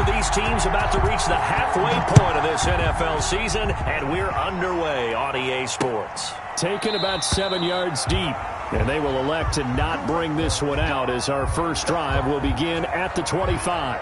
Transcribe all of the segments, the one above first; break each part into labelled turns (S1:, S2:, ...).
S1: these teams about to reach the halfway point of this NFL season, and we're underway on EA Sports.
S2: Taken about 7 yards deep, and they will elect to not bring this one out as our first drive will begin at the 25.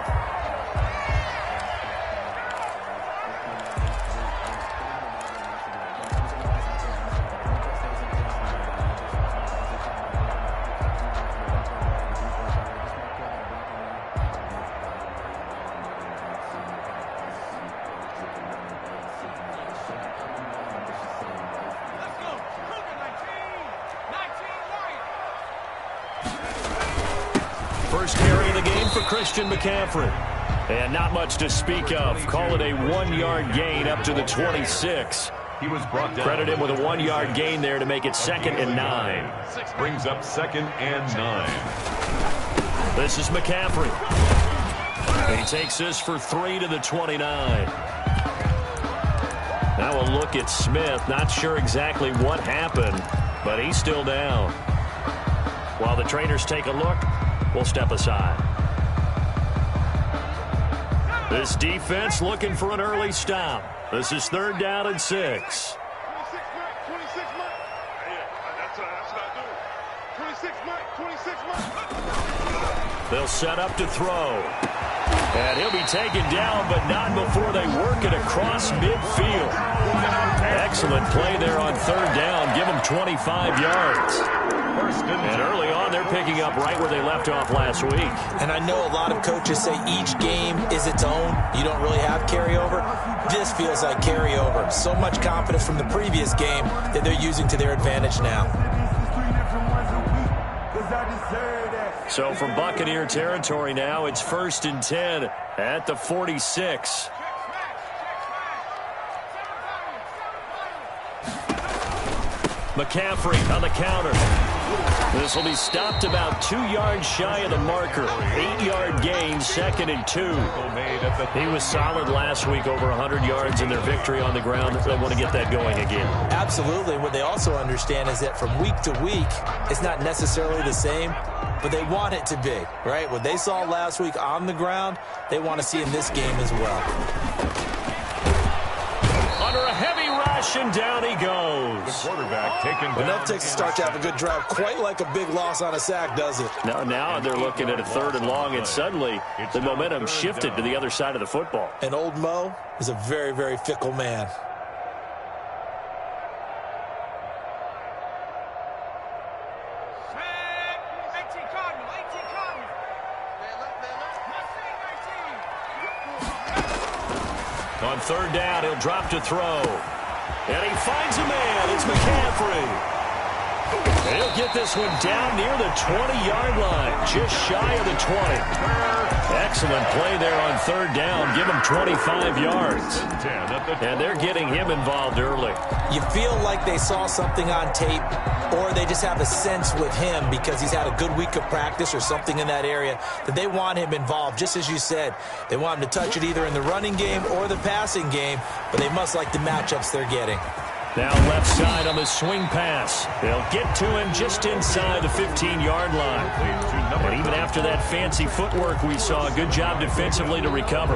S1: First carry of the game for Christian McCaffrey. And not much to speak of. Call it a 1-yard gain up to the 26.
S3: He was brought down.
S1: Credit him with a 1-yard gain there to make it 2nd and 9.
S3: Brings up 2nd and 9.
S1: This is McCaffrey. He takes this for 3 to the 29. Now a look at Smith. Not sure exactly what happened, but he's still down. While the trainers take a look, we'll step aside. This defense looking for an early stop. This is 3rd down and 6. They'll set up to throw. And he'll be taken down, but not before they work it across midfield. Excellent play there on 3rd down. Give them 25 yards. And early on, they're picking up right where they left off last week.
S4: And I know a lot of coaches say each game is its own. You don't really have carryover. This feels like carryover. So much confidence from the previous game that they're using to their advantage now.
S1: So from Buccaneer territory now, it's 1st and 10 at the 46. McCaffrey on the counter. This will be stopped about 2 yards shy of the marker. 8-yard gain, 2nd and 2. He was solid last week, over 100 yards in their victory on the ground. They want to get that going again.
S4: Absolutely. What they also understand is that from week to week, it's not necessarily the same, but they want it to be, right? What they saw last week on the ground, they want to see in this game as well.
S1: Under a heavy rush, and down he goes.
S3: The quarterback taken down.
S4: Enough takes to start to have a good drive, quite like a big loss on a sack, does it?
S1: Now they're looking at a 3rd and long, and suddenly the momentum shifted to the other side of the football.
S4: And old Mo is a very, very fickle man.
S1: On 3rd down, he'll drop to throw. And he finds a man. It's McCaffrey. And he'll get this one down near the 20-yard line, just shy of the 20. Excellent play there on 3rd down. Give him 25 yards. And they're getting him involved early.
S4: You feel like they saw something on tape, or they just have a sense with him because he's had a good week of practice or something in that area that they want him involved. Just as you said, they want him to touch it either in the running game or the passing game, but they must like the matchups they're getting.
S1: Now left side on the swing pass. They'll get to him just inside the 15-yard line. And even after that fancy footwork we saw, a good job defensively to recover.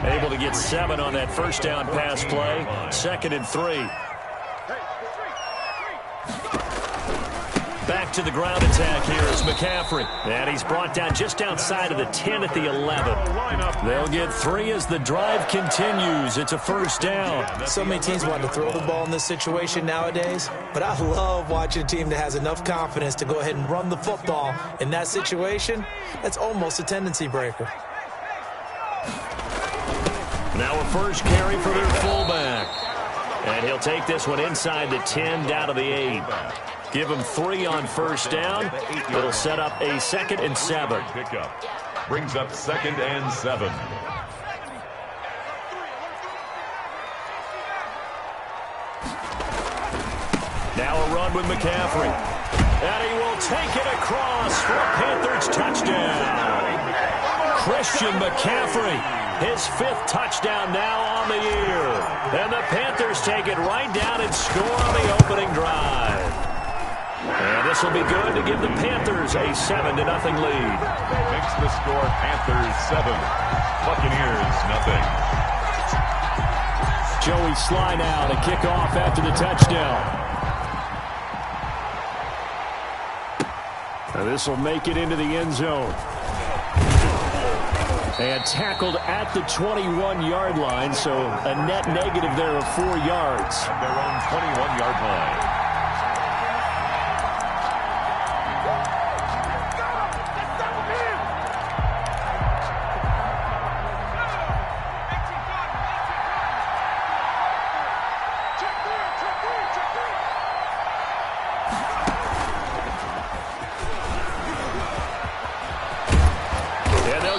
S1: Able to get 7 on that 1st down pass play. 2nd and 3. Back to the ground attack here is McCaffrey. And he's brought down just outside of the 10 at the 11. They'll get 3 as the drive continues. It's a 1st down.
S4: So many teams want to throw the ball in this situation nowadays, but I love watching a team that has enough confidence to go ahead and run the football. In that situation, that's almost a tendency breaker.
S1: Now a first carry for their fullback. And he'll take this one inside the 10 down to the 8. Give him 3 on 1st down. It'll set up a 2nd and 7.
S3: Brings up 2nd and 7.
S1: Now a run with McCaffrey. And he will take it across for a Panthers touchdown. Christian McCaffrey, his 5th touchdown now on the year. And the Panthers take it right down and score on the opening drive. And this will be good to give the Panthers a 7-0 lead.
S3: Makes the score Panthers 7. Buccaneers, nothing.
S2: Joey Sly now to kick off after the touchdown. This will make it into the end zone. And tackled at the 21-yard line, so a net negative there of 4 yards.
S3: At their own 21-yard line.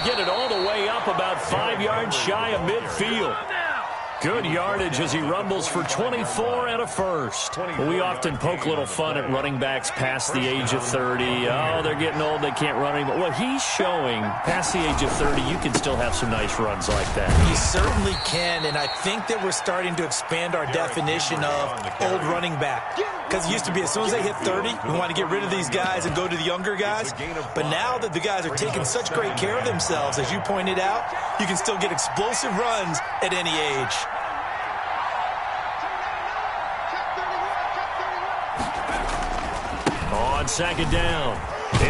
S2: Get it all the way up about 5 yards shy of midfield. Good yardage as he rumbles for 24 and a first. We often poke a little fun at running backs past the age of 30. Oh, they're getting old, they can't run anymore. Well, he's showing past the age of 30, you can still have some nice runs like that.
S4: You certainly can, and I think that we're starting to expand our definition of old running back. Because it used to be as soon as they hit 30, we want to get rid of these guys and go to the younger guys. But now that the guys are taking such great care of themselves, as you pointed out, you can still get explosive runs at any age.
S2: On second down,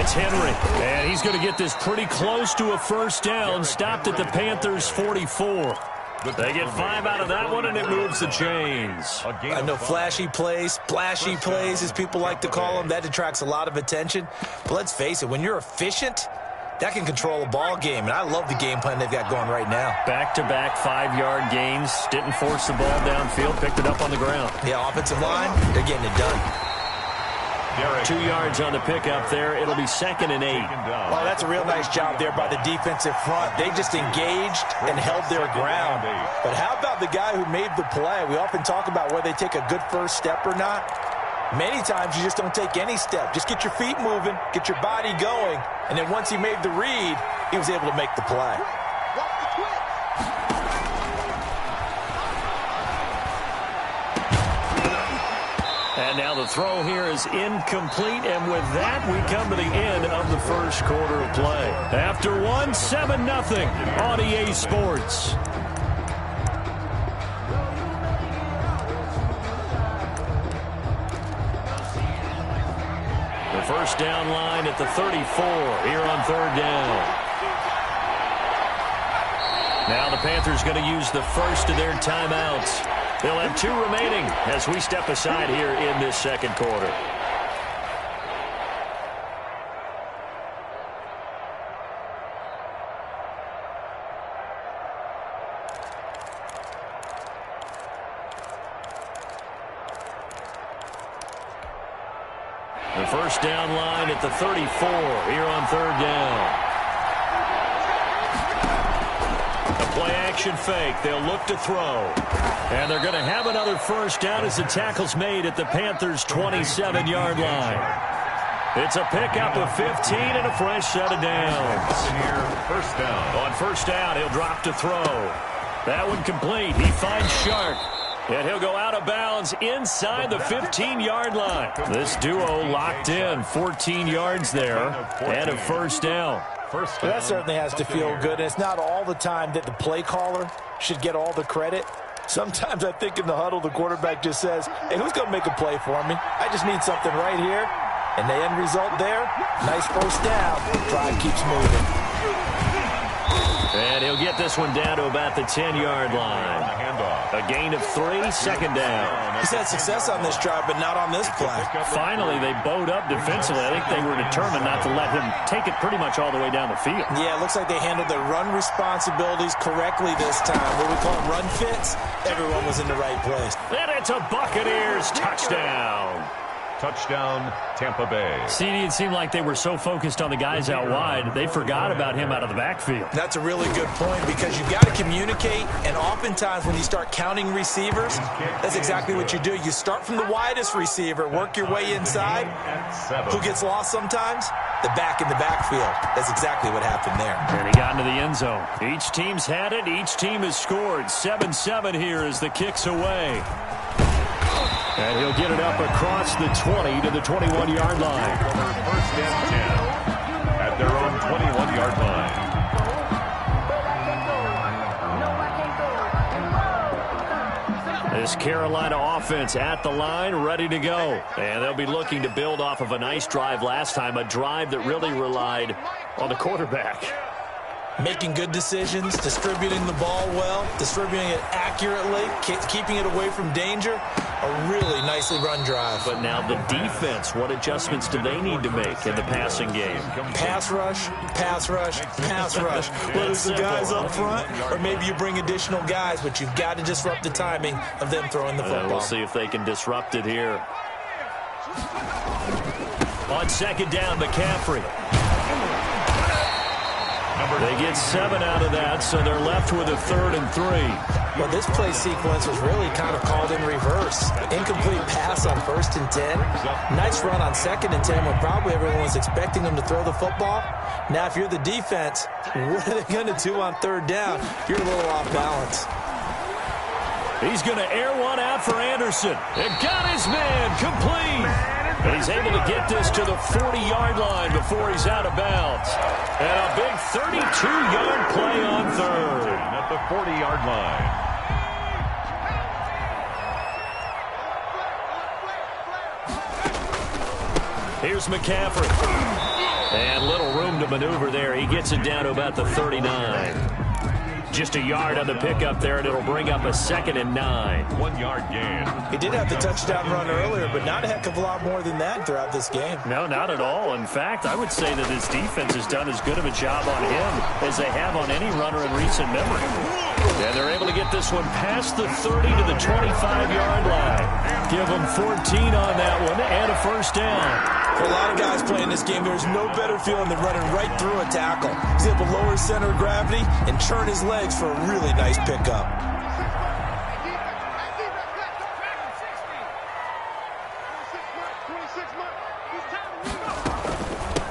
S2: it's Henry. And he's going to get this pretty close to a first down. Stopped at the Panthers' 44. They get 5 out of that one, and it moves the chains.
S4: I know flashy plays, splashy plays, as people like to call them, that attracts a lot of attention. But let's face it, when you're efficient, that can control a ball game. And I love the game plan they've got going right now.
S2: Back-to-back 5-yard gains. Didn't force the ball downfield. Picked it up on the ground.
S4: Yeah, offensive line, they're getting it done.
S2: 2 yards on the pickup there. It'll be 2nd and 8.
S4: Oh, that's a real nice job there by the defensive front. They just engaged and held their ground. But how about the guy who made the play? We often talk about whether they take a good first step or not. Many times you just don't take any step. Just get your feet moving, get your body going, and then once he made the read, he was able to make the play.
S2: And now the throw here is incomplete, and with that, we come to the end of the first quarter of play. After one, 7-0 on EA Sports. The first down line at the 34 here on 3rd down. Now the Panthers going to use the first of their timeouts. They'll have 2 remaining as we step aside here in this second quarter. The first down line at the 34 here on 3rd down. Play-action fake. They'll look to throw. And they're going to have another first down as the tackle's made at the Panthers' 27-yard line. It's a pickup of 15 and a fresh set of downs.
S3: First down.
S2: On first down, he'll drop to throw. That one complete. He finds Shark. And he'll go out of bounds inside the 15-yard line. This duo locked in. 14 yards there and a first down.
S4: Well, that certainly has to feel good. And it's not all the time that the play caller should get all the credit. Sometimes I think in the huddle, the quarterback just says, hey, who's going to make a play for me? I just need something right here. And the end result there, nice first down. Drive keeps moving.
S2: And he'll get this one down to about the 10-yard line. A gain of 3, second down.
S4: He's had success on this drive, but not on this play.
S2: Finally, they bowed up defensively. I think they were determined not to let him take it pretty much all the way down the field.
S4: Yeah, it looks like they handled their run responsibilities correctly this time. What we call them run fits, everyone was in the right place.
S2: And it's a Buccaneers touchdown.
S3: Touchdown, Tampa Bay.
S2: CD, it seemed like they were so focused on the guys out wide, they forgot about him out of the backfield.
S4: That's a really good point because you've got to communicate, and oftentimes when you start counting receivers, that's exactly what you do. You start from the widest receiver, work your way inside. Who gets lost sometimes? The back in the backfield. That's exactly what happened there.
S2: And he got into the end zone. Each team's had it. Each team has scored. 7-7 here as the kick's away. And he'll get it up across the 20 to the 21-yard line.
S3: First and 10 at their own 21-yard line.
S2: This Carolina offense at the line, ready to go. And they'll be looking to build off of a nice drive last time, a drive that really relied on the quarterback.
S4: Making good decisions, distributing the ball well, distributing it accurately, keeping it away from danger. A really nicely run drive.
S2: But now the defense, what adjustments do they need to make in the passing game?
S4: Pass rush, pass rush, pass rush. Whether it's the guys up front or maybe you bring additional guys, but you've got to disrupt the timing of them throwing the football.
S2: We'll see if they can disrupt it here. On second down, McCaffrey. They get 7 out of that, so they're left with a 3rd and 3.
S4: Well, this play sequence was really kind of called in reverse. Incomplete pass on 1st and 10. Nice run on 2nd and 10 when probably everyone was expecting them to throw the football. Now, if you're the defense, what are they going to do on 3rd down? You're a little off balance.
S2: He's going to air one out for Anderson. And got his man complete. And he's able to get this to the 40-yard line before he's out of bounds. And a big 32-yard play on 3rd.
S3: At the 40-yard line.
S2: Here's McCaffrey. And little room to maneuver there. He gets it down to about the 39. Just a yard on the pickup there, and it'll bring up a 2nd and 9.
S3: 1-yard gain.
S4: He did have the touchdown run earlier, but not a heck of a lot more than that throughout this game.
S2: No, not at all. In fact, I would say that his defense has done as good of a job on him as they have on any runner in recent memory. And they're able to get this one past the 30 to the 25-yard line. Give them 14 on that one and a 1st down.
S4: For a lot of guys playing this game, there's no better feeling than running right through a tackle. He's able to lower his center of gravity and turn his legs for a really nice pickup.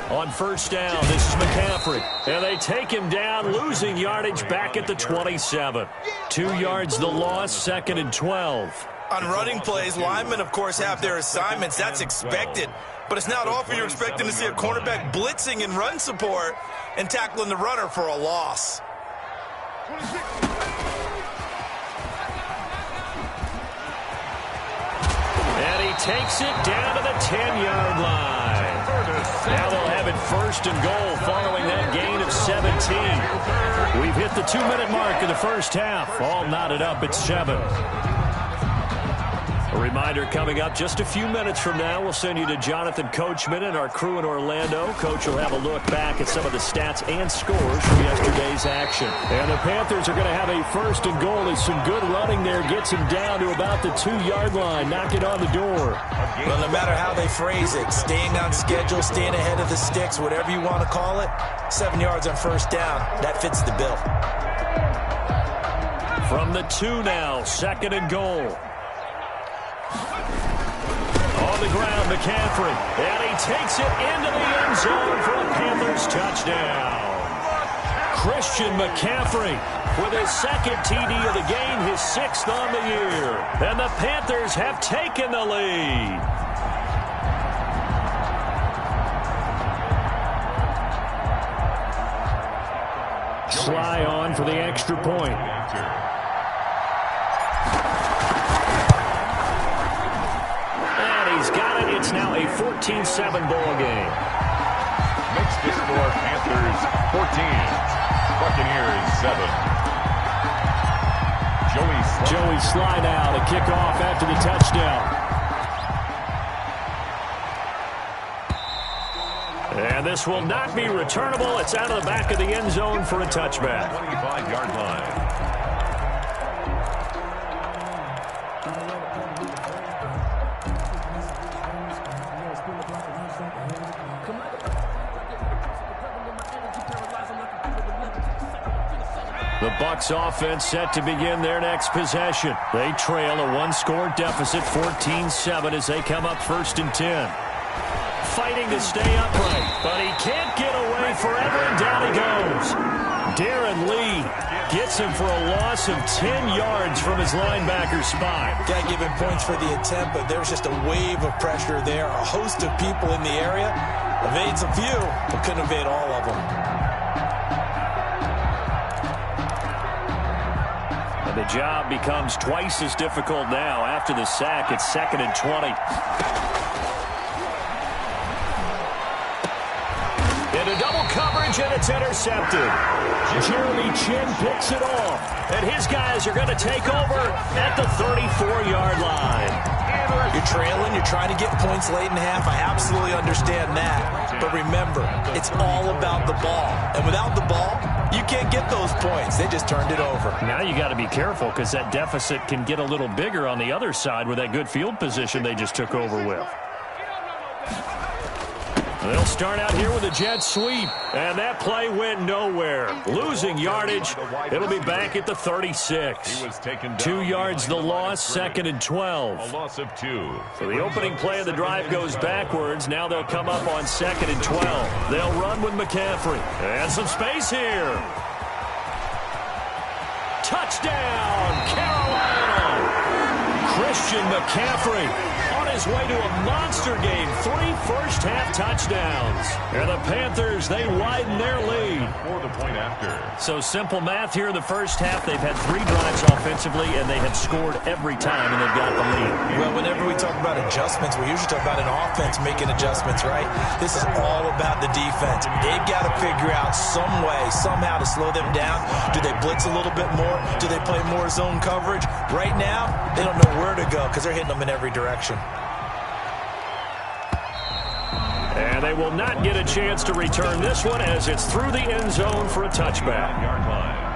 S2: On 1st down, this is McCaffrey. And they take him down, losing yardage back at the 27. 2 yards the loss, 2nd and 12.
S4: On running plays, linemen, of course, have their assignments. That's expected. But it's not often you're expecting to see a cornerback blitzing in run support and tackling the runner for a loss.
S2: And he takes it down to the 10-yard line. Now they'll have it 1st and goal following that gain of 17. We've hit the 2-minute mark of the 1st half. All knotted up at 7. A reminder coming up just a few minutes from now, we'll send you to Jonathan Coachman and our crew in Orlando. Coach will have a look back at some of the stats and scores from yesterday's action. And the Panthers are going to have a 1st and goal as some good running there gets him down to about the 2-yard line. Knock it on the door.
S4: Well, no matter how they phrase it, staying on schedule, staying ahead of the sticks, whatever you want to call it, 7 yards on 1st down, that fits the bill.
S2: From the 2 now, 2nd and goal. On the ground, McCaffrey. And he takes it into the end zone for a Panthers touchdown. Christian McCaffrey with his 2nd TD of the game, his 6th on the year. And the Panthers have taken the lead. Sly on for the extra point. It's now a 14-7 ball game.
S3: Makes the score Panthers 14, Buccaneers 7.
S2: Joey Sly now to kick off after the touchdown. And this will not be returnable. It's out of the back of the end zone for a touchback.
S3: 25-yard line.
S2: The Bucs offense set to begin their next possession. They trail a 1-score deficit, 14-7, as they come up 1st and 10. Fighting to stay upright, but he can't get away forever, and down he goes. Darren Lee gets him for a loss of 10 yards from his linebacker spot.
S4: Got to give him points for the attempt, but there was just a wave of pressure there. A host of people in the area. Evades a few, but couldn't evade all of them.
S2: And the job becomes twice as difficult now. After the sack, it's 2nd and 20.
S1: Into double coverage, and it's intercepted. Jeremy Chin picks it off. And his guys are going to take over at the 34-yard line.
S4: You're trailing, you're trying to get points late in half. I absolutely understand that. But remember, it's all about the ball. And without the ball, you can't get those points. They just turned it over.
S2: Now you got to be careful because that deficit can get a little bigger on the other side with that good field position they just took over with. They'll start out here with a jet sweep, and that play went nowhere. Losing yardage. It'll be back at the 36. 2 yards the loss, 2nd and 12.
S3: A loss of 2.
S2: So the opening play of the drive goes backwards. Now they'll come up on 2nd and 12. They'll run with McCaffrey. And some space here. Touchdown, Carolina! Christian McCaffrey on his way to a monster game. 3 first-half touchdowns. And the Panthers, they widen their lead.
S3: For the point after.
S2: So simple math here in the first half. They've had 3 drives offensively, and they have scored every time, and they've got the lead.
S4: Well, whenever we talk about adjustments, we usually talk about an offense making adjustments, right? This is all about the defense. They've got to figure out some way, somehow to slow them down. Do they blitz a little bit more? Do they play more zone coverage? Right now, they don't know where to go because they're hitting them in every direction.
S2: And they will not get a chance to return this one as it's through the end zone for a touchback.
S3: Yard line.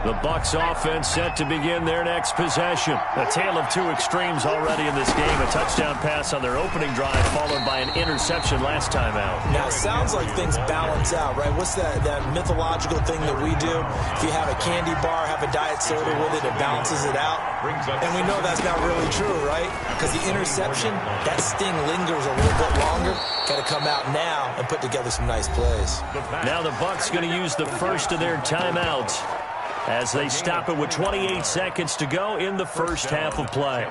S2: The Bucs offense set to begin their next possession. A tale of 2 extremes already in this game. A touchdown pass on their opening drive followed by an interception last time out.
S4: Now, it sounds like things balance out, right? What's that mythological thing that we do? If you have a candy bar, have a diet soda with it, it balances it out. And we know that's not really true, right? Because the interception, that sting lingers a little bit longer. Got to come out now and put together some nice plays.
S2: Now the Bucs going to use the first of their timeouts as they stop it with 28 seconds to go in the first half of play.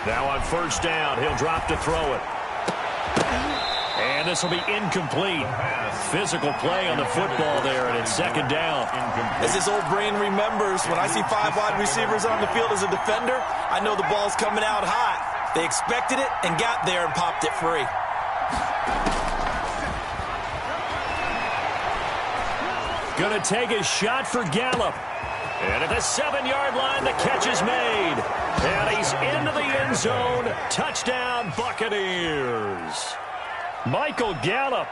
S2: Now on first down, he'll drop to throw it. And this will be incomplete. Physical play on the football there, and it's 2nd down.
S4: As his old brain remembers, when I see 5 wide receivers on the field as a defender, I know the ball's coming out hot. They expected it and got there and popped it free.
S2: Going to take a shot for Gallup. And at the 7-yard line, the catch is made. And he's into the end zone. Touchdown, Buccaneers. Michael Gallup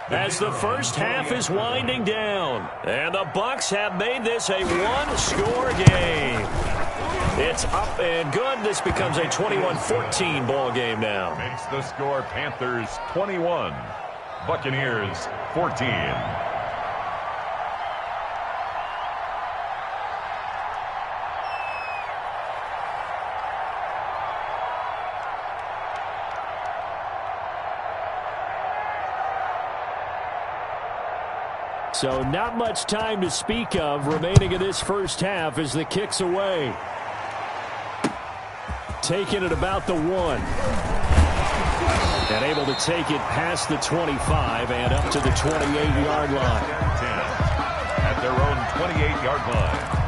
S2: as the first half is winding down. And the Bucs have made this a 1-score game. It's up and good. This becomes a 21-14 ball game now.
S3: Makes the score Panthers 21, Buccaneers 14.
S2: So not much time to speak of remaining in this first half as the kick's away. Taking it about the 1. And able to take it past the 25 and up to the 28-yard line.
S3: 10 at their own 28-yard line.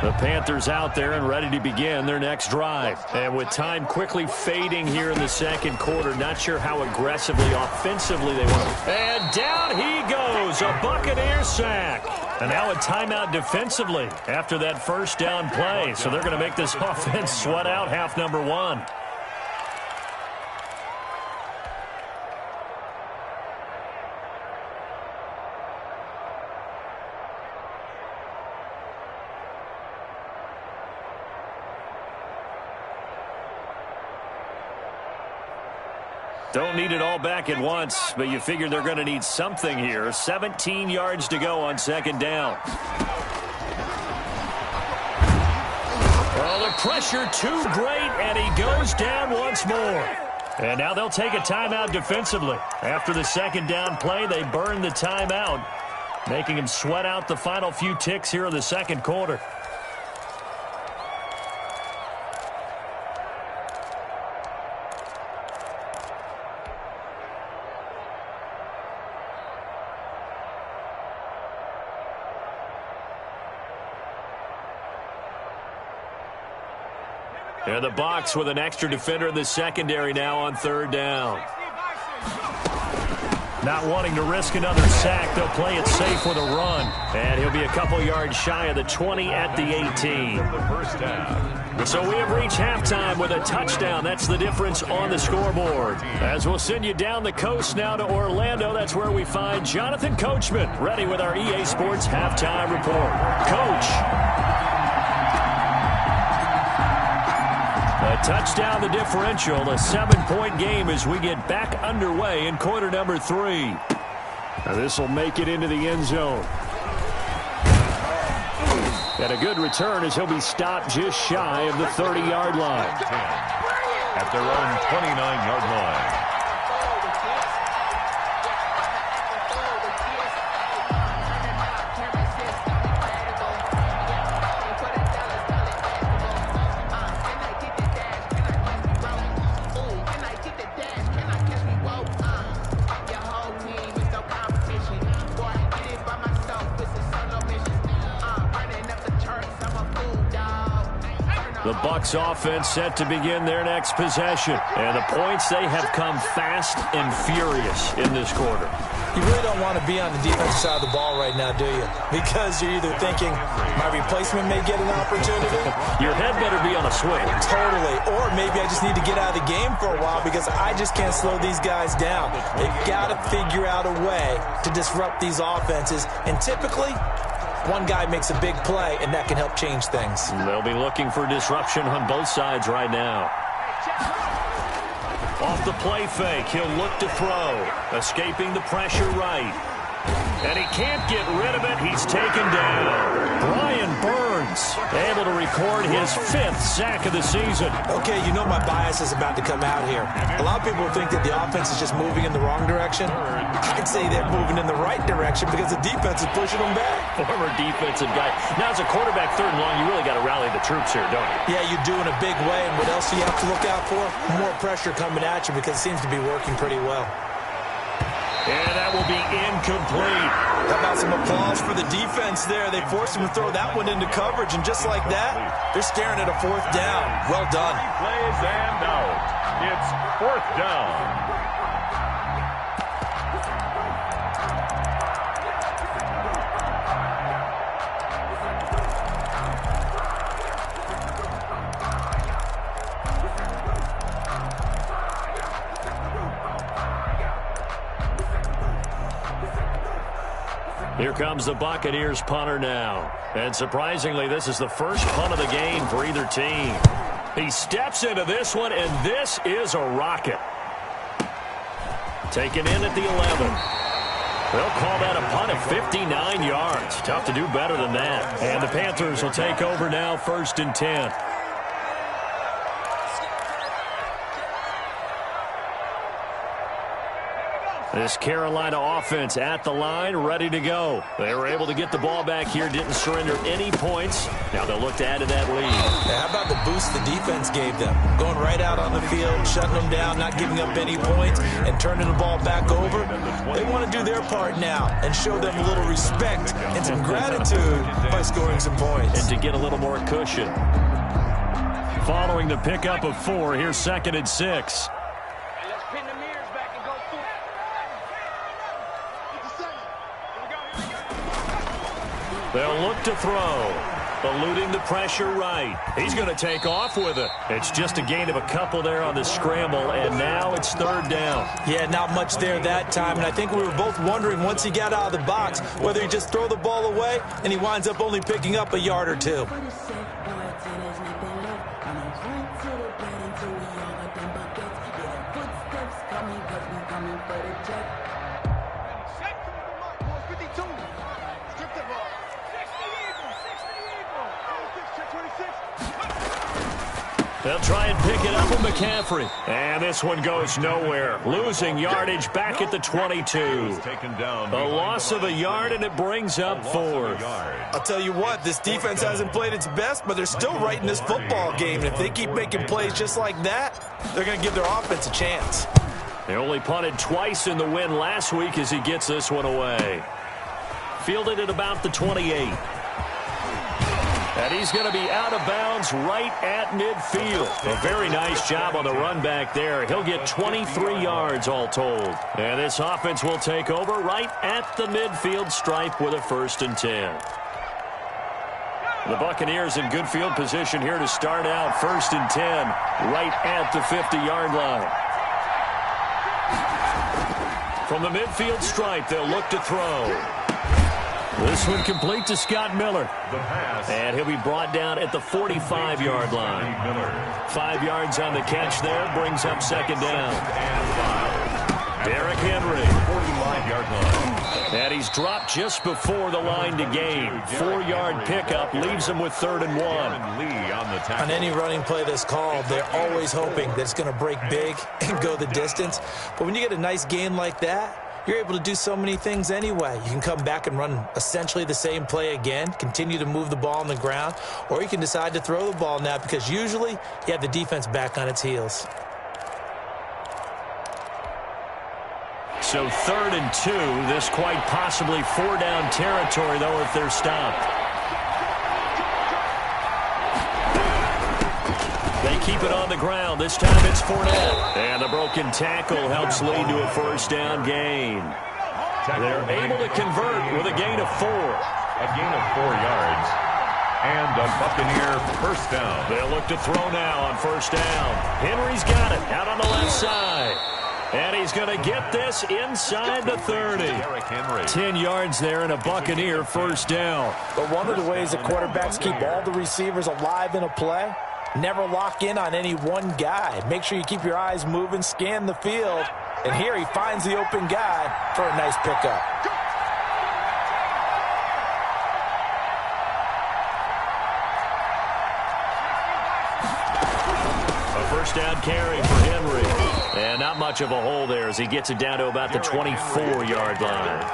S2: The Panthers out there and ready to begin their next drive. And with time quickly fading here in the second quarter, not sure how aggressively, offensively they want to. And down he goes, a Buccaneer sack. And now a timeout defensively after that first down play. So they're going to make this offense sweat out half number 1. Don't need it all back at once, but you figure they're going to need something here. 17 yards to go on second down. Well, the pressure too great, and he goes down once more. And now they'll take a timeout defensively. After the second down play, they burn the timeout, making him sweat out the final few ticks here in the second quarter. And the Bucs with an extra defender in the secondary now on third down. Not wanting to risk another sack, they'll play it safe with a run. And he'll be a couple yards shy of the 20 at the 18.
S3: The first down.
S2: So we have reached halftime with a touchdown. That's the difference on the scoreboard. As we'll send you down the coast now to Orlando, that's where we find Jonathan Coachman, ready with our EA Sports halftime report. Coach. A touchdown, the differential, a 7-point game as we get back underway in quarter number 3. Now this will make it into the end zone. And a good return as he'll be stopped just shy of the 30-yard line.
S3: At their own 29-yard line.
S2: The Bucs offense set to begin their next possession. And the points, they have come fast and furious in this quarter.
S4: You really don't want to be on the defensive side of the ball right now, do you? Because you're either thinking, my replacement may get an opportunity.
S2: Your head better be on a swing.
S4: Totally. Or maybe I just need to get out of the game for a while because I just can't slow these guys down. They've got to figure out a way to disrupt these offenses. And typically, one guy makes a big play, and that can help change things.
S2: They'll be looking for disruption on both sides right now. Off the play fake, he'll look to throw. Escaping the pressure right. And he can't get rid of it. He's taken down. Brian Burns able to record his 5th sack of the season.
S4: Okay, you know my bias is about to come out here. A lot of people think that the offense is just moving in the wrong direction. I'd say they're moving in the right direction because the defense is pushing them back.
S2: Former defensive guy. Now, as a quarterback, third and long, you really got to rally the troops here, don't you?
S4: Yeah, you do in a big way. And what else do you have to look out for? More pressure coming at you because it seems to be working pretty well.
S2: And that will be incomplete.
S4: How about some applause for the defense there? They forced him to throw that one into coverage, and just like that, they're staring at a 4th down. Well done.
S3: Plays and out. It's 4th down.
S2: Here comes the Buccaneers punter now. And surprisingly, this is the first punt of the game for either team. He steps into this one, and this is a rocket. Taken in at the 11. They'll call that a punt of 59 yards. Tough to do better than that. And the Panthers will take over now, 1st and 10. This Carolina offense at the line, ready to go. They were able to get the ball back here, didn't surrender any points. Now they'll look to add to that lead.
S4: Yeah, how about the boost the defense gave them? Going right out on the field, shutting them down, not giving up any points, and turning the ball back over. They want to do their part now and show them a little respect and some gratitude by scoring some points.
S2: And to get a little more cushion. Following the pickup of 4, here's 2nd and 6. They'll look to throw. Eluding the pressure right. He's going to take off with it. It's just a gain of a couple there on the scramble, and now it's 3rd down.
S4: Yeah, not much there that time, and I think we were both wondering once he got out of the box whether he just throw the ball away, and he winds up only picking up a yard or 2.
S2: They'll try and pick it up with McCaffrey. And this one goes nowhere. Losing yardage back at the 22. A loss of a yard, and it brings up 4th.
S4: I'll tell you what, this defense hasn't played its best, but they're still right in this football game. And if they keep making plays just like that, they're going to give their offense a chance.
S2: They only punted twice in the win last week as he gets this one away. Fielded at about the 28. And he's going to be out of bounds right at midfield. A very nice job on the run back there. He'll get 23 yards all told. And this offense will take over right at the midfield stripe with a 1st and 10. The Buccaneers in good field position here to start out. 1st and 10 right at the 50-yard line. From the midfield stripe, they'll look to throw. This one complete to Scott Miller. And he'll be brought down at the 45-yard line. 5 yards on the catch there, brings up 2nd down. Derrick Henry.
S3: 45-yard line.
S2: And he's dropped just before the line to gain. 4-yard pickup leaves him with 3rd and 1.
S4: On any running play that's called, they're always hoping that it's going to break big and go the distance. But when you get a nice gain like that, you're able to do so many things anyway. You can come back and run essentially the same play again, continue to move the ball on the ground, or you can decide to throw the ball now because usually you have the defense back on its heels.
S2: So 3rd and 2. This quite possibly 4-down territory, though, if they're stopped. They keep it on the ground. This time it's Fournette. And the broken tackle helps lead to a 1st down gain. They're able to convert with a gain of 4.
S3: A gain of 4 yards. And a Buccaneer 1st down.
S2: They'll look to throw now on 1st down. Henry's got it out on the left side. And he's going to get this inside the 30. 10 yards there and a Buccaneer 1st down.
S4: But one of the ways that quarterbacks keep all the receivers alive in a play, never lock in on any one guy. Make sure you keep your eyes moving, scan the field. And here he finds the open guy for a nice pickup.
S2: A 1st down carry for Henry. And not much of a hole there as he gets it down to about the 24-yard line.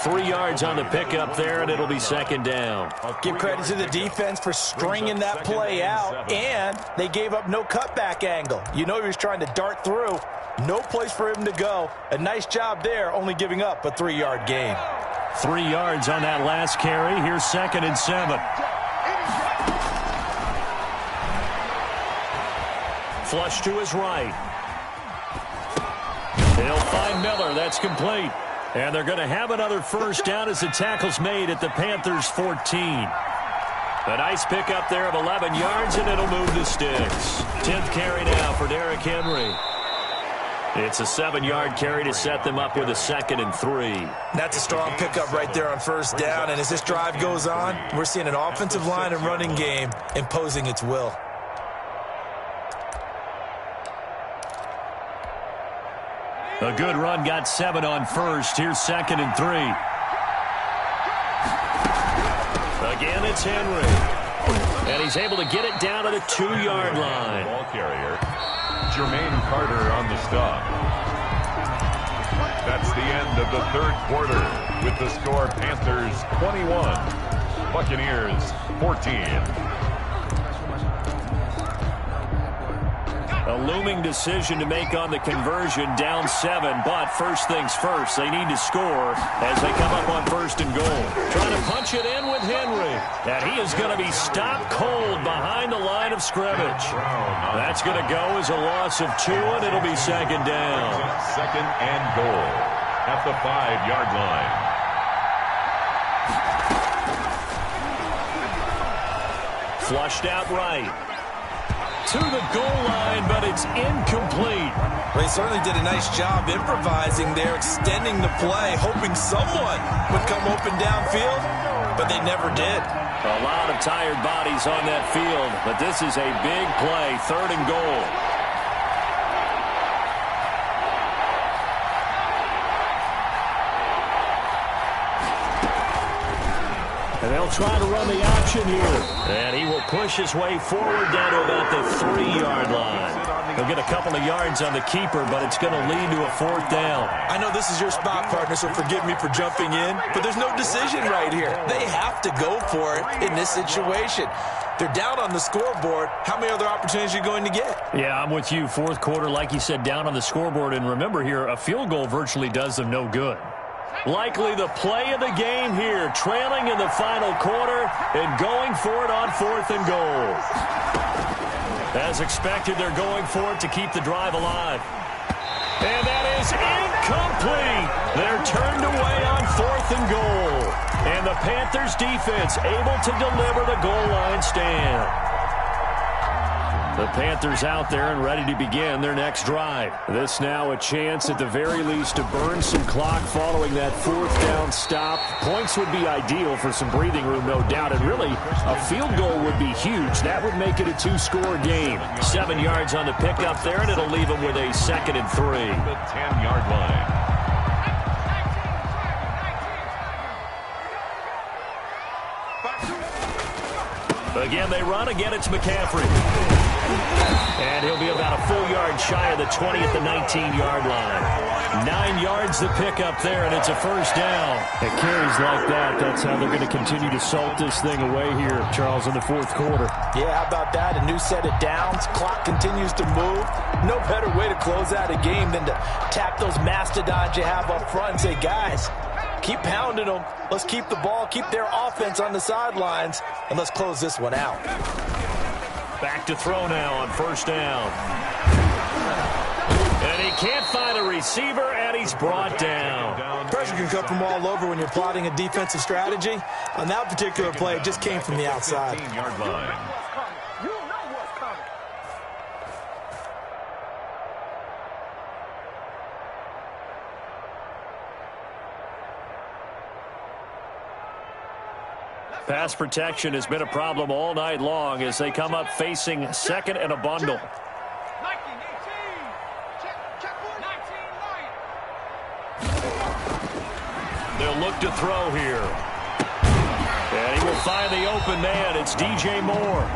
S2: 3 yards on the pickup there, and it'll be 2nd down.
S4: Give credit to the defense for stringing that play out, and they gave up no cutback angle. You know he was trying to dart through. No place for him to go. A nice job there, only giving up a 3-yard gain.
S2: 3 yards on that last carry. Here's 2nd and 7. Flush to his right. They'll find Miller. That's complete. And they're going to have another 1st down as the tackle's made at the Panthers' 14. A nice pickup there of 11 yards, and it'll move the sticks. 10th carry now for Derrick Henry. It's a 7-yard carry to set them up with a 2nd and 3.
S4: That's a strong pickup right there on 1st down. And as this drive goes on, we're seeing an offensive line and running game imposing its will.
S2: A good run got 7 on 1st. Here's 2nd and 3. Again, it's Henry. And he's able to get it down to the 2-yard line.
S3: Ball carrier, Jermaine Carter on the stop. That's the end of the 3rd quarter with the score Panthers 21, Buccaneers 14.
S2: A looming decision to make on the conversion, down 7, but first things first, they need to score as they come up on 1st and goal. Trying to punch it in with Henry, and he is going to be stopped cold behind the line of scrimmage. That's going to go as a loss of 2, and it'll be 2nd down.
S3: 2nd and goal at the 5-yard line.
S2: Flushed out right. To the goal line, but it's incomplete.
S4: Well, he certainly did a nice job improvising there, extending the play, hoping someone would come open downfield, but they never did.
S2: A lot of tired bodies on that field, but this is a big play, 3rd and goal. And they'll try to run the option here. And he will push his way forward down to about the 3-yard line. He'll get a couple of yards on the keeper, but it's going to lead to a 4th down.
S4: I know this is your spot, partner, so forgive me for jumping in, but there's no decision right here. They have to go for it in this situation. They're down on the scoreboard. How many other opportunities are you going to get?
S2: Yeah, I'm with you. 4th quarter, like you said, down on the scoreboard. And remember here, a field goal virtually does them no good. Likely the play of the game here, trailing in the final quarter and going for it on 4th and goal. As expected, they're going for it to keep the drive alive. And that is incomplete. They're turned away on 4th and goal. And the Panthers defense able to deliver the goal line stand. The Panthers out there and ready to begin their next drive. This now a chance at the very least to burn some clock following that 4th down stop. Points would be ideal for some breathing room, no doubt. And really, a field goal would be huge. That would make it a 2-score game. 7 yards on the pickup there, and it'll leave them with a 2nd and 3.
S3: The 10-yard line.
S2: Again, they run. Again, it's McCaffrey. And he'll be about a full yard shy of the 20 at the 19-yard line. 9 yards to pick up there, and it's a 1st down. It carries like that. That's how they're going to continue to salt this thing away here, Charles, in the 4th quarter.
S4: Yeah, how about that? A new set of downs. Clock continues to move. No better way to close out a game than to tap those mastodons you have up front and say, guys, keep pounding them. Let's keep the ball, keep their offense on the sidelines, and let's close this one out.
S2: Back to throw now on 1st down. And he can't find a receiver, and he's brought down.
S4: Pressure can come from all over when you're plotting a defensive strategy. On that particular play, it just came from the outside.
S3: 15-yard line.
S2: Pass protection has been a problem all night long as they come up facing 2nd and a bundle. They'll look to throw here. And he will find the open man. It's DJ Moore.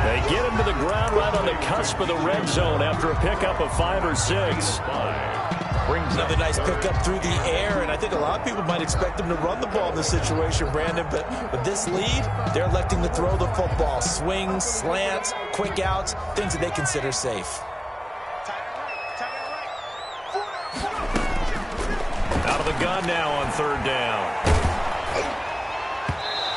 S2: They get him to the ground right on the cusp of the red zone after a pickup of 5 or 6.
S4: Another nice pickup through the air, and I think a lot of people might expect them to run the ball in this situation, Brandon, but with this lead, they're electing to throw the football. Swings, slants, quick outs, things that they consider safe.
S2: Out of the gun now on 3rd down.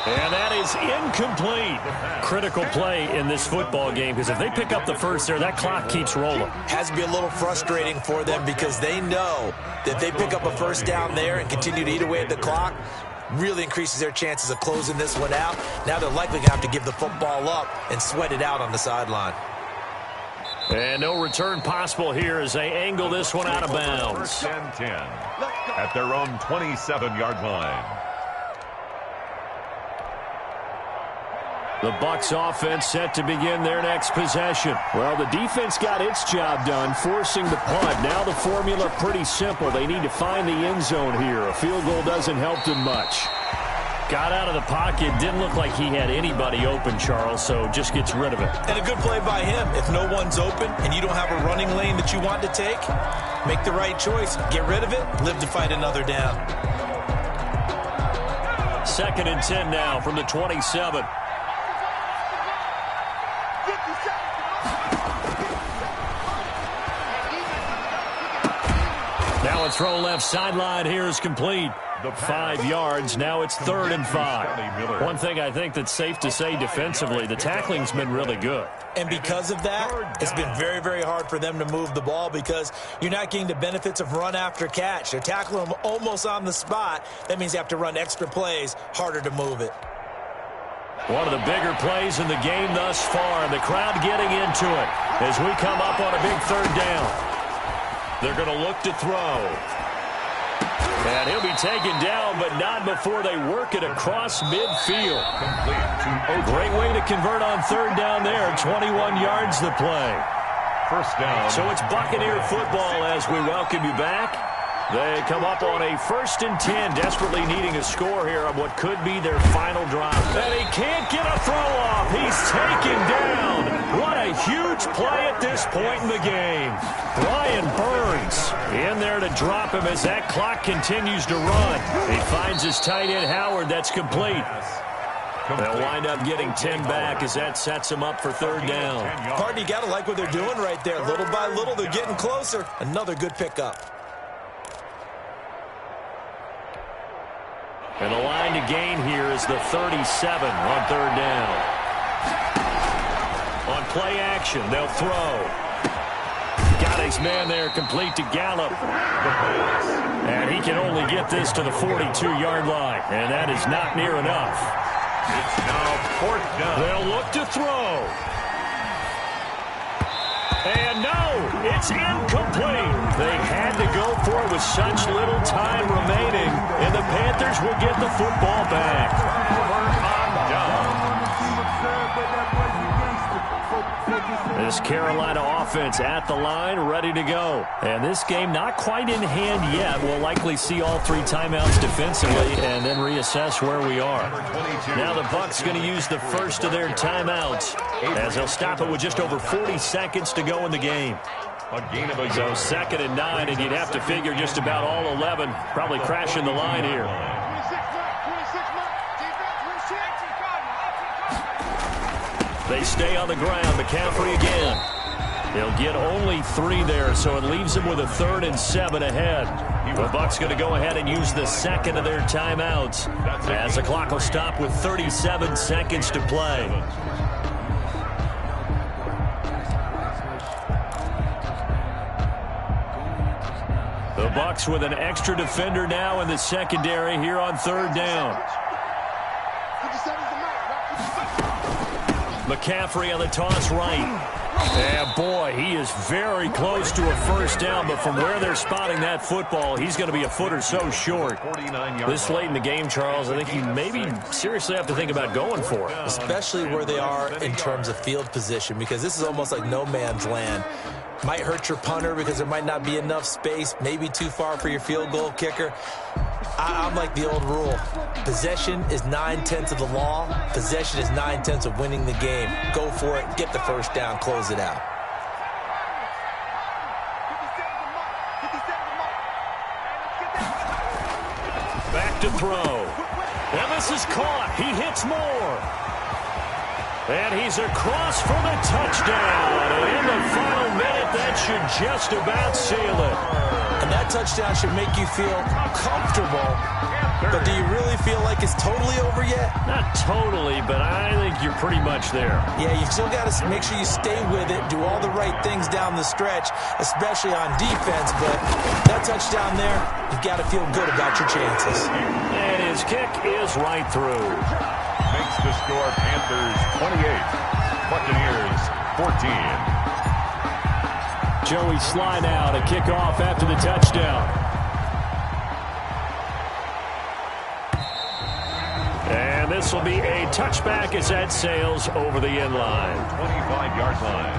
S2: And that is incomplete. Critical play in this football game because if they pick up the 1st there, that clock keeps rolling.
S4: Has to be a little frustrating for them because they know that they pick up a 1st down there and continue to eat away at the clock, really increases their chances of closing this one out. Now they're likely going to have to give the football up and sweat it out on the sideline.
S2: And no return possible here as they angle this one out of bounds.
S3: 1st and 10 at their own 27-yard line.
S2: The Bucs offense set to begin their next possession. Well, the defense got its job done, forcing the punt. Now the formula pretty simple. They need to find the end zone here. A field goal doesn't help them much. Got out of the pocket. Didn't look like he had anybody open, Charles, so just gets rid of it.
S4: And a good play by him. If no one's open and you don't have a running lane that you want to take, make the right choice. Get rid of it. Live to fight another down.
S2: 2nd and 10 now from the 27. Now a throw left sideline here is complete. 5 yards. Now it's 3rd and 5. One thing I think that's safe to say defensively, the tackling's been really good.
S4: And because of that, it's been very, very hard for them to move the ball because you're not getting the benefits of run after catch. They're tackling them almost on the spot. That means you have to run extra plays, harder to move it.
S2: One of the bigger plays in the game thus far, and the crowd getting into it as we come up on a big 3rd down. They're going to look to throw. And he'll be taken down, but not before they work it across midfield. Great way to convert on 3rd down there. 21 yards to play.
S3: 1st down.
S2: So it's Buccaneer football as we welcome you back. They come up on a 1st and 10, desperately needing a score here on what could be their final drive. And he can't get a throw off. He's taken down. What a huge play at this point in the game. Brian Burns in there to drop him as that clock continues to run. He finds his tight end Howard. That's complete. They'll wind up getting 10 back as that sets them up for 3rd down.
S4: Partner, you got to like what they're doing right there. Little by little, they're getting closer. Another good pickup.
S2: And the line to gain here is the 37 on 3rd down. On play action, they'll throw. Got his man there, complete to Gallup. And he can only get this to the 42-yard line. And that is not near enough.
S3: It's now 4th down.
S2: They'll look to throw. And no, it's incomplete. They had to go for it with such little time remaining, and the Panthers will get the football back. This Carolina offense at the line, ready to go. And this game not quite in hand yet. We'll likely see all 3 timeouts defensively and then reassess where we are. Now the Bucs going to use the first of their timeouts as they'll stop it with just over 40 seconds to go in the game. So 2nd and 9, and you'd have to figure just about all 11 probably crashing the line here. They stay on the ground. McCaffrey again. They'll get only 3 there, so it leaves them with a 3rd and 7 ahead. The Bucs going to go ahead and use the 2nd of their timeouts as the clock will stop with 37 seconds to play. The Bucs with an extra defender now in the secondary here on 3rd down. McCaffrey on the toss right. And boy, he is very close to a 1st down, but from where they're spotting that football, he's going to be a foot or so short. This late in the game, Charles, I think you maybe seriously have to think about going for it.
S4: Especially where they are in terms of field position, because this is almost like no man's land. Might hurt your punter because there might not be enough space, maybe too far for your field goal kicker. I'm like the old rule. Possession is 9/10 of the law. Possession is 9/10 of winning the game. Go for it. Get the 1st down. Close it out.
S2: Back to throw. And this is caught. He hits more. And he's across for the touchdown. And in the final minute, that should just about seal it.
S4: And that touchdown should make you feel comfortable. But do you really feel like it's totally over yet?
S2: Not totally, but I think you're pretty much there.
S4: Yeah, you still got to make sure you stay with it, do all the right things down the stretch, especially on defense. But that touchdown there, you've got to feel good about your chances.
S2: And his kick is right through.
S3: Makes the score Panthers 28, Buccaneers 14.
S2: Joey Sly now to kick off after the touchdown. And this will be a touchback as that sails over the end line.
S3: 25-yard line.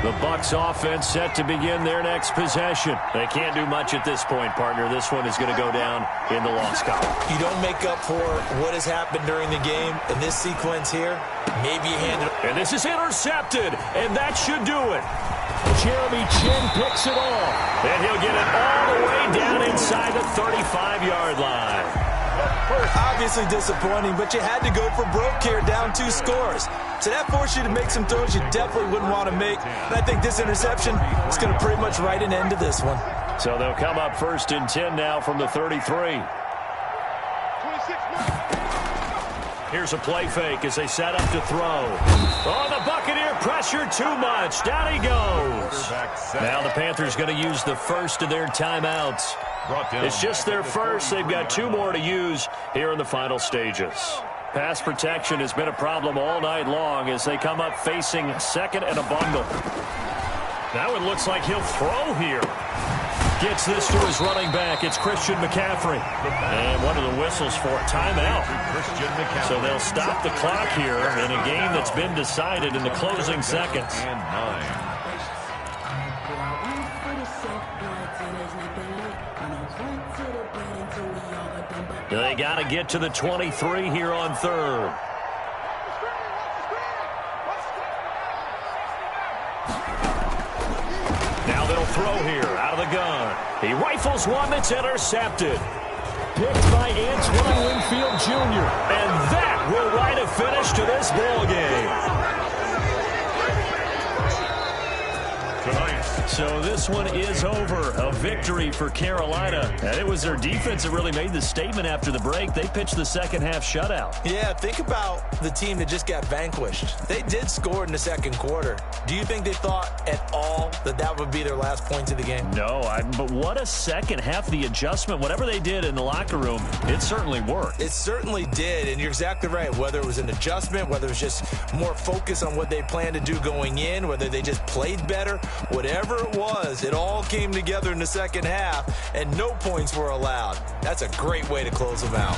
S2: The Bucs offense set to begin their next possession. They can't do much at this point, partner. This one is going to go down in the loss column.
S4: You don't make up for what has happened during the game. In this sequence here, maybe you hand it.
S2: And this is intercepted, and that should do it. Jeremy Chin picks it off, and he'll get it all the way down inside the 35-yard line.
S4: Obviously disappointing, but you had to go for broke here, down 2 scores. So that forced you to make some throws you definitely wouldn't want to make. And I think this interception is going to pretty much write an end to this one.
S2: So they'll come up 1st and 10 now from the 33. Here's a play fake as they set up to throw. Oh, the Buccaneer pressure too much. Down he goes. Now the Panthers going to use the first of their timeouts. It's just their first. They've got 2 more to use here in the final stages. Pass protection has been a problem all night long as they come up facing 2nd and a bundle. Now it looks like he'll throw here. Gets this to his running back. It's Christian McCaffrey. And one of the whistles for a timeout. So they'll stop the clock here in a game that's been decided in the closing seconds.
S3: And 9.
S2: They got to get to the 23 here on third. Now they'll throw here out of the gun. He rifles one that's intercepted. Picked by Antoine Winfield Jr. And that will write a finish to this ball game. So this one is over. A victory for Carolina. And it was their defense that really made the statement after the break. They pitched the second half shutout.
S4: Yeah, think about the team that just got vanquished. They did score in the second quarter. Do you think they thought at all that that would be their last points of the game?
S2: No, but what a second half. The adjustment, whatever they did in the locker room, it certainly worked.
S4: It certainly did, and you're exactly right. Whether it was an adjustment, whether it was just more focus on what they planned to do going in, whether they just played better, whatever it was, it all came together in the second half, and no points were allowed. That's a great way to close them out.